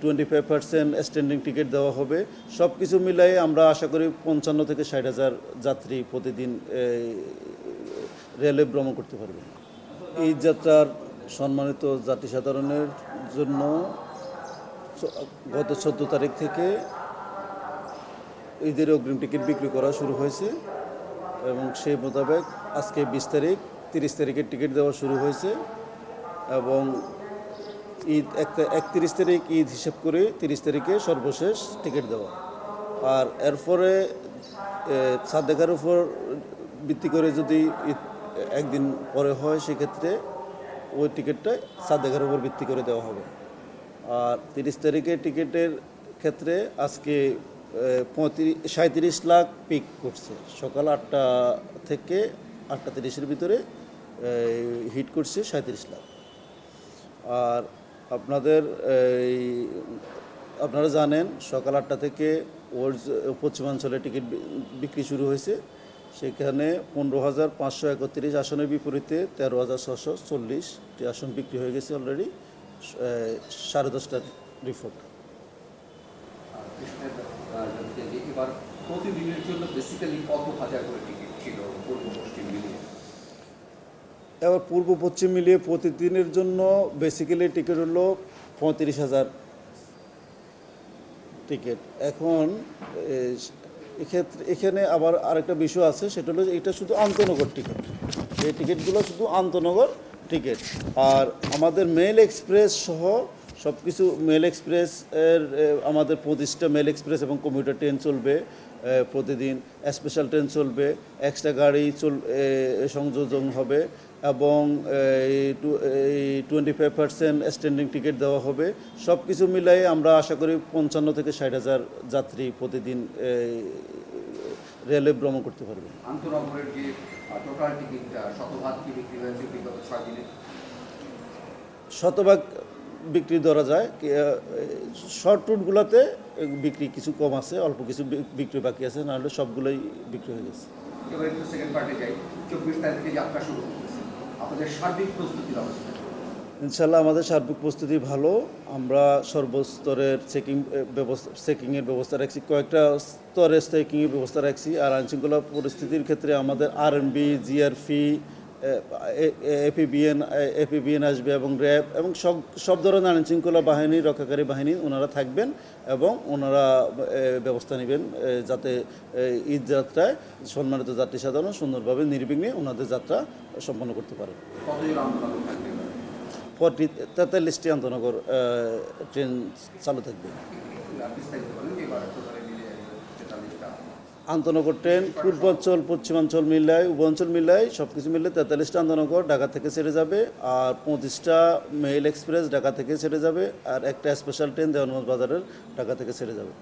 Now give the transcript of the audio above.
25% standing ticket দেওয়া হবে। সব কিছু মিলাই আমরা আশা করি 55 থেকে 60,000 যাত্রী প্রতিদিন রেলে ভ্রমণ করতে পারবে। এই যাত্রার সম্মানিত যাত্রী সাধারণের জন্য গত 14 তারিখ থেকে ঈদের অগ্রিম টিকিট বিক্রি করা শুরু হয়েছে এবং সেই মোতাবেক আজকে 20 তারিখ 30 তারিখের টিকিট দেওয়া শুরু হয়েছে এবং ঈদ 31 তারিখ ঈদ হিসেব করে 30 তারিখে সর্বশেষ টিকিট দেওয়া। আর এরপরে সাদেকার উপর ভিত্তি করে যদি ঈদ একদিন পরে হয় সেক্ষেত্রে ওই টিকিটটা সাদেকার উপর ভিত্তি করে দেওয়া হবে। আর 30 তারিখের টিকিটের ক্ষেত্রে আজকে 37 লাখ পিক করছে। সকাল 8টা থেকে 8:30-এর ভিতরে হিট করছে 37 লাখ। আর আপনারা জানেন সকাল 8টা থেকে পশ্চিমাঞ্চলে টিকিট বিক্রি শুরু হয়েছে। সেখানে 15,531 আসনের বিপরীতে 13,640টি আসন বিক্রি হয়ে গেছে অলরেডি। 10:30টার রিপোর্ট। এবার প্রতিদিনের জন্য বেসিক্যালি কত হাজার করে টিকিট ছিল পূর্ব পশ্চিম মিলিয়ে? এবার পূর্ব পশ্চিম মিলিয়ে প্রতিদিনের জন্য বেসিক্যালি টিকিট হলো 35,000 টিকিট। এখন এখানে আবার আরেকটা বিষয় আছে, সেটা হলো এটা শুধু আন্তনগর টিকিট। এই টিকিটগুলো শুধু আন্তনগর টিকিট। আর আমাদের মেল এক্সপ্রেস সহ সব কিছু মেল এক্সপ্রেস আমাদের 25টা মেল এক্সপ্রেস এবং কমিউটার ট্রেন চলবে প্রতিদিন। স্পেশাল ট্রেন চলবে, এক্সট্রা গাড়ি সংযোজন হবে এবং 25% স্ট্যান্ডিং টিকিট দেওয়া হবে। সব কিছু মিলাই আমরা আশা করি 55 থেকে 60,000 যাত্রী প্রতিদিন রেলে ভ্রমণ করতে পারবে। আন্তনগরের যে টোটাল টিকিট শতভাগ কি বিক্রি হয়েছে বিগত 6 দিনে? শতভাগ বিক্রি ধরা যায়। শর্ট রুটগুলোতে বিক্রি কিছু কম আছে, অল্প কিছু বিক্রি বাকি আছে, নাহলে সবগুলোই বিক্রি হয়ে গেছে। এবার একটু সেকেন্ড পার্টে যাই। 24 তারিখ থেকে যাত্রা শুরু হচ্ছে, আপনাদের সার্বিক প্রস্তুতির অবস্থা? ইনশাল্লাহ আমাদের সার্বিক প্রস্তুতি ভালো। আমরা সর্বস্তরের চেকিংয়ের ব্যবস্থা রাখছি, কয়েকটা স্তরে চেকিংয়ের ব্যবস্থা রাখছি। আর আইনশৃঙ্খলা পরিস্থিতির ক্ষেত্রে আমাদের আরএনবি, জিআরপি, এপিবিএন আসবে এবং র্যাব এবং সব ধরনের আইনশৃঙ্খলা বাহিনী, রক্ষাকারী বাহিনী ওনারা থাকবেন এবং ওনারা ব্যবস্থা নেবেন যাতে ঈদ যাত্রায় সম্মানিত যাত্রী সাধারণ সুন্দরভাবে নির্বিঘ্নে ওনাদের যাত্রা সম্পন্ন করতে পারেন। 43টি আন্তনগর ট্রেন চালু থাকবে। আন্তনগর ট্রেন পূর্বাঞ্চল পশ্চিমাঞ্চল মিলায়, উভয়াঞ্চল মিলায় সব কিছু মিলে 43টা আন্তনগর ঢাকা থেকে ছেড়ে যাবে। আর 25টা মেইল এক্সপ্রেস ঢাকা থেকে ছেড়ে যাবে। আর একটা স্পেশাল ট্রেন দেওয়ানগঞ্জ বাজারের ঢাকা থেকে ছেড়ে যাবে।